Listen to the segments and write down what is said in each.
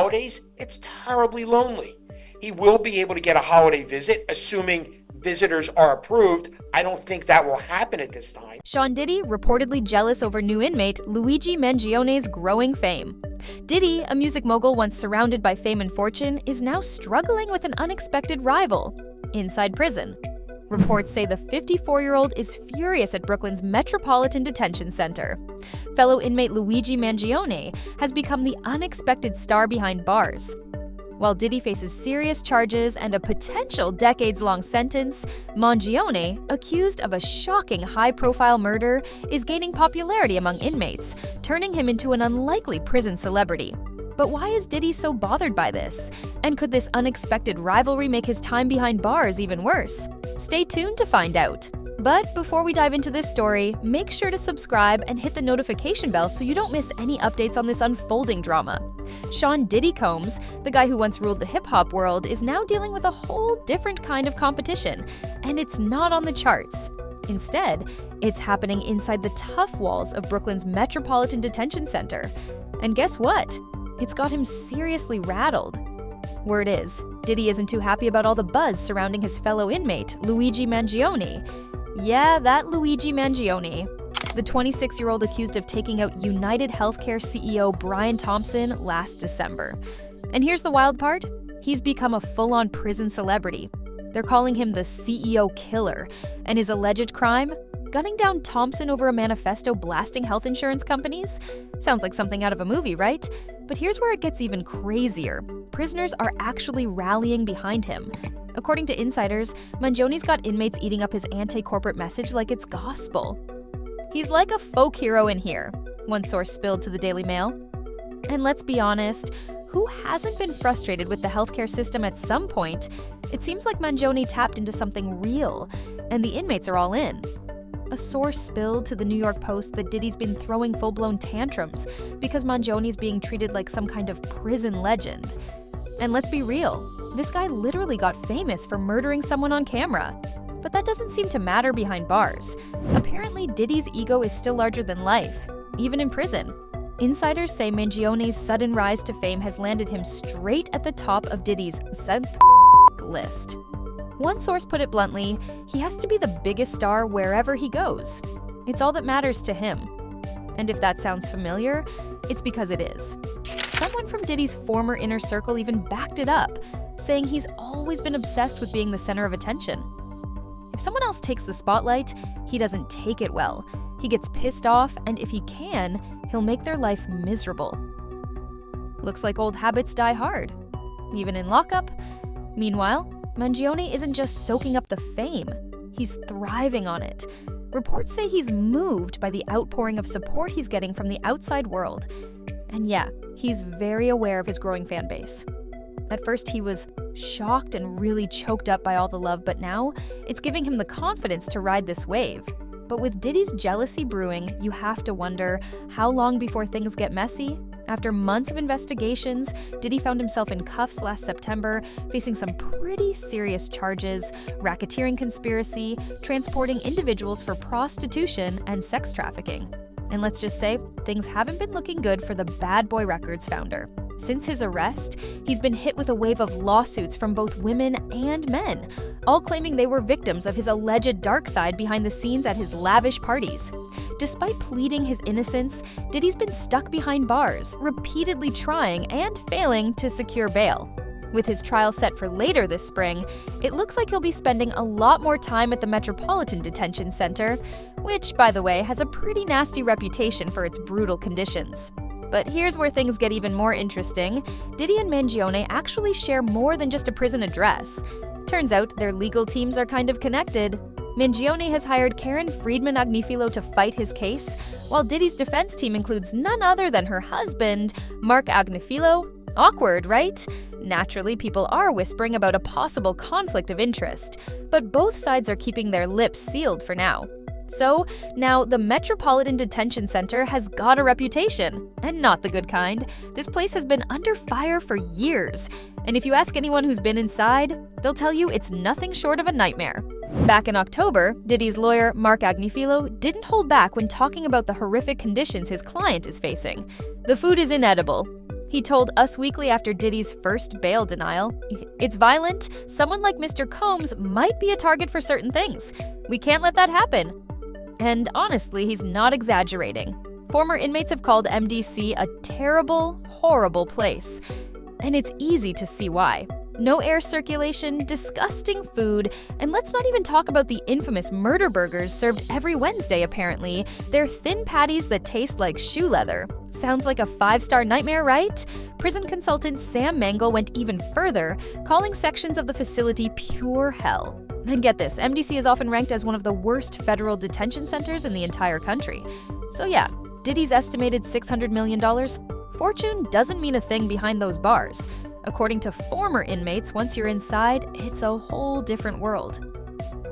holidays, it's terribly lonely. He will be able to get a holiday visit, assuming visitors are approved. I don't think that will happen at this time. Sean Diddy reportedly jealous over new inmate Luigi Mangione's growing fame. Diddy, a music mogul once surrounded by fame and fortune, is now struggling with an unexpected rival inside prison. Reports say the 54-year-old is furious at Brooklyn's Metropolitan Detention Center. Fellow inmate Luigi Mangione has become the unexpected star behind bars. While Diddy faces serious charges and a potential decades-long sentence, Mangione, accused of a shocking high-profile murder, is gaining popularity among inmates, turning him into an unlikely prison celebrity. But why is Diddy so bothered by this? And could this unexpected rivalry make his time behind bars even worse? Stay tuned to find out. But before we dive into this story, make sure to subscribe and hit the notification bell so you don't miss any updates on this unfolding drama. Sean Diddy Combs, the guy who once ruled the hip-hop world, is now dealing with a whole different kind of competition, and it's not on the charts. Instead, it's happening inside the tough walls of Brooklyn's Metropolitan Detention Center. And guess what? It's got him seriously rattled. Word is, Diddy isn't too happy about all the buzz surrounding his fellow inmate, Luigi Mangione. Yeah, that Luigi Mangione. The 26-year-old accused of taking out United Healthcare CEO Brian Thompson last December. And here's the wild part. He's become a full-on prison celebrity. They're calling him the CEO killer, and his alleged crime? Gunning down Thompson over a manifesto blasting health insurance companies? Sounds like something out of a movie, right? But here's where it gets even crazier. Prisoners are actually rallying behind him. According to insiders, Mangione's got inmates eating up his anti-corporate message like it's gospel. He's like a folk hero in here, one source spilled to the Daily Mail. And let's be honest, who hasn't been frustrated with the healthcare system at some point? It seems like Mangione tapped into something real, and the inmates are all in. A source spilled to the New York Post that Diddy's been throwing full-blown tantrums because Mangione's being treated like some kind of prison legend. And let's be real, this guy literally got famous for murdering someone on camera. But that doesn't seem to matter behind bars. Apparently, Diddy's ego is still larger than life, even in prison. Insiders say Mangione's sudden rise to fame has landed him straight at the top of Diddy's list. One source put it bluntly, he has to be the biggest star wherever he goes. It's all that matters to him. And if that sounds familiar, it's because it is. Someone from Diddy's former inner circle even backed it up, saying he's always been obsessed with being the center of attention. If someone else takes the spotlight, he doesn't take it well. He gets pissed off, and if he can, he'll make their life miserable. Looks like old habits die hard, even in lockup. Meanwhile, Mangione isn't just soaking up the fame, he's thriving on it. Reports say he's moved by the outpouring of support he's getting from the outside world. And yeah, he's very aware of his growing fan base. At first, he was shocked and really choked up by all the love, but now it's giving him the confidence to ride this wave. But with Diddy's jealousy brewing, you have to wonder, how long before things get messy? After months of investigations, Diddy found himself in cuffs last September, facing some pretty serious charges: racketeering conspiracy, transporting individuals for prostitution, and sex trafficking. And let's just say, things haven't been looking good for the Bad Boy Records founder. Since his arrest, he's been hit with a wave of lawsuits from both women and men, all claiming they were victims of his alleged dark side behind the scenes at his lavish parties. Despite pleading his innocence, Diddy's been stuck behind bars, repeatedly trying and failing to secure bail. With his trial set for later this spring, it looks like he'll be spending a lot more time at the Metropolitan Detention Center, which, by the way, has a pretty nasty reputation for its brutal conditions. But here's where things get even more interesting. Diddy and Mangione actually share more than just a prison address. Turns out their legal teams are kind of connected. Mangione has hired Karen Friedman Agnifilo to fight his case, while Diddy's defense team includes none other than her husband, Mark Agnifilo. Awkward, right? Naturally, people are whispering about a possible conflict of interest, but both sides are keeping their lips sealed for now. So, now the Metropolitan Detention Center has got a reputation, and not the good kind. This place has been under fire for years, and if you ask anyone who's been inside, they'll tell you it's nothing short of a nightmare. Back in October, Diddy's lawyer, Mark Agnifilo, didn't hold back when talking about the horrific conditions his client is facing. The food is inedible. He told Us Weekly after Diddy's first bail denial, "It's violent. Someone like Mr. Combs might be a target for certain things. We can't let that happen." And honestly, he's not exaggerating. Former inmates have called MDC a terrible, horrible place. And it's easy to see why. No air circulation, disgusting food, and let's not even talk about the infamous murder burgers served every Wednesday, apparently. They're thin patties that taste like shoe leather. Sounds like a 5-star nightmare, right? Prison consultant Sam Mangle went even further, calling sections of the facility pure hell. And get this, MDC is often ranked as one of the worst federal detention centers in the entire country. So yeah, Diddy's estimated $600 million? Fortune doesn't mean a thing behind those bars. According to former inmates, once you're inside, it's a whole different world.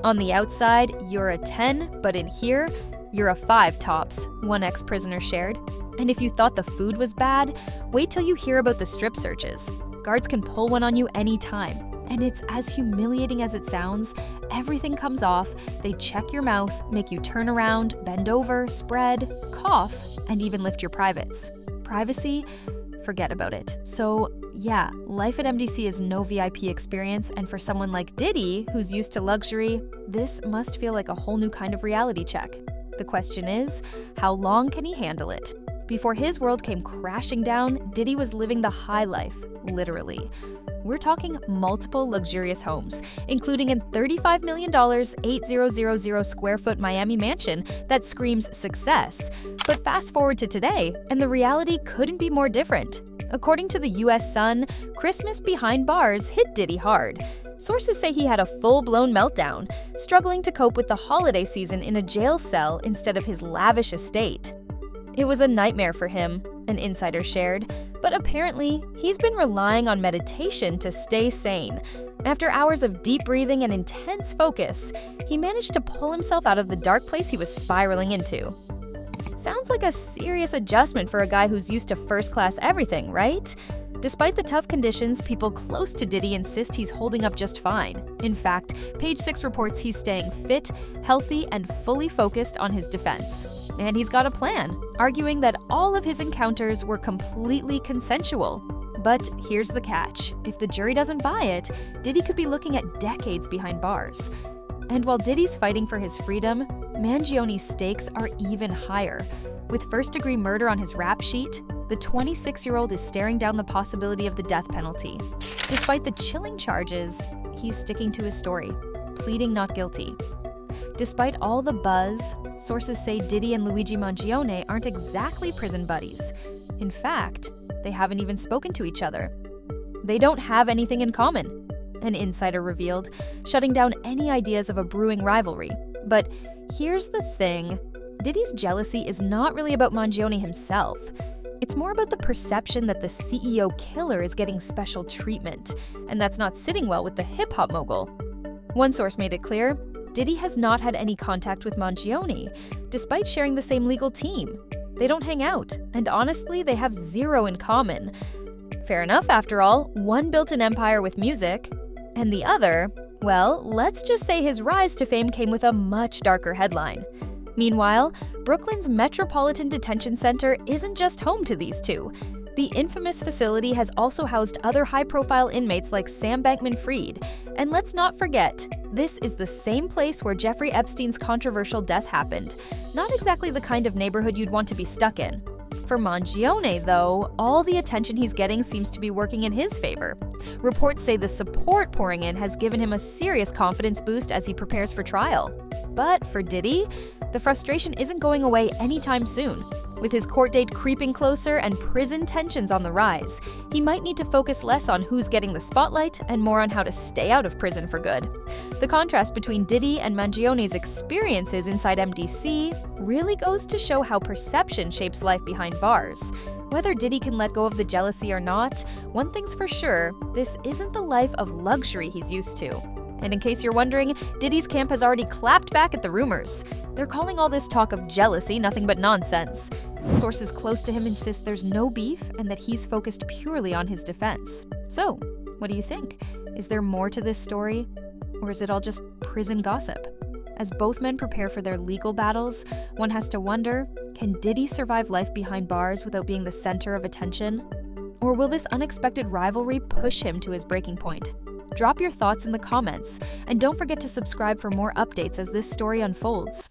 On the outside, you're a 10, but in here, you're a 5 tops, one ex-prisoner shared. And if you thought the food was bad, wait till you hear about the strip searches. Guards can pull one on you anytime. And it's as humiliating as it sounds. Everything comes off, they check your mouth, make you turn around, bend over, spread, cough, and even lift your privates. Privacy? Forget about it. So yeah, life at MDC is no VIP experience, and for someone like Diddy, who's used to luxury, this must feel like a whole new kind of reality check. The question is, how long can he handle it? Before his world came crashing down, Diddy was living the high life, literally. We're talking multiple luxurious homes, including a $35 million, 8,000 square foot Miami mansion that screams success. But fast forward to today, and the reality couldn't be more different. According to the US Sun, Christmas behind bars hit Diddy hard. Sources say he had a full-blown meltdown, struggling to cope with the holiday season in a jail cell instead of his lavish estate. It was a nightmare for him, an insider shared, but apparently he's been relying on meditation to stay sane. After hours of deep breathing and intense focus, he managed to pull himself out of the dark place he was spiraling into. Sounds like a serious adjustment for a guy who's used to first-class everything, right? Despite the tough conditions, people close to Diddy insist he's holding up just fine. In fact, Page 6 reports he's staying fit, healthy, and fully focused on his defense. And he's got a plan, arguing that all of his encounters were completely consensual. But here's the catch. If the jury doesn't buy it, Diddy could be looking at decades behind bars. And while Diddy's fighting for his freedom, Mangione's stakes are even higher. With first-degree murder on his rap sheet, the 26-year-old is staring down the possibility of the death penalty. Despite the chilling charges, he's sticking to his story, pleading not guilty. Despite all the buzz, sources say Diddy and Luigi Mangione aren't exactly prison buddies. In fact, they haven't even spoken to each other. They don't have anything in common, an insider revealed, shutting down any ideas of a brewing rivalry. But here's the thing, Diddy's jealousy is not really about Mangione himself. It's more about the perception that the CEO killer is getting special treatment, and that's not sitting well with the hip-hop mogul. One source made it clear, Diddy has not had any contact with Mangione, despite sharing the same legal team. They don't hang out, and honestly, they have zero in common. Fair enough, after all, one built an empire with music, and the other, well, let's just say his rise to fame came with a much darker headline. Meanwhile, Brooklyn's Metropolitan Detention Center isn't just home to these two. The infamous facility has also housed other high-profile inmates like Sam Bankman-Fried. And let's not forget, this is the same place where Jeffrey Epstein's controversial death happened. Not exactly the kind of neighborhood you'd want to be stuck in. For Mangione, though, all the attention he's getting seems to be working in his favor. Reports say the support pouring in has given him a serious confidence boost as he prepares for trial. But for Diddy, the frustration isn't going away anytime soon. With his court date creeping closer and prison tensions on the rise, he might need to focus less on who's getting the spotlight and more on how to stay out of prison for good. The contrast between Diddy and Mangione's experiences inside MDC really goes to show how perception shapes life behind bars. Whether Diddy can let go of the jealousy or not, one thing's for sure, this isn't the life of luxury he's used to. And in case you're wondering, Diddy's camp has already clapped back at the rumors. They're calling all this talk of jealousy nothing but nonsense. Sources close to him insist there's no beef and that he's focused purely on his defense. So, what do you think? Is there more to this story? Or is it all just prison gossip? As both men prepare for their legal battles, one has to wonder, can Diddy survive life behind bars without being the center of attention? Or will this unexpected rivalry push him to his breaking point? Drop your thoughts in the comments, and don't forget to subscribe for more updates as this story unfolds.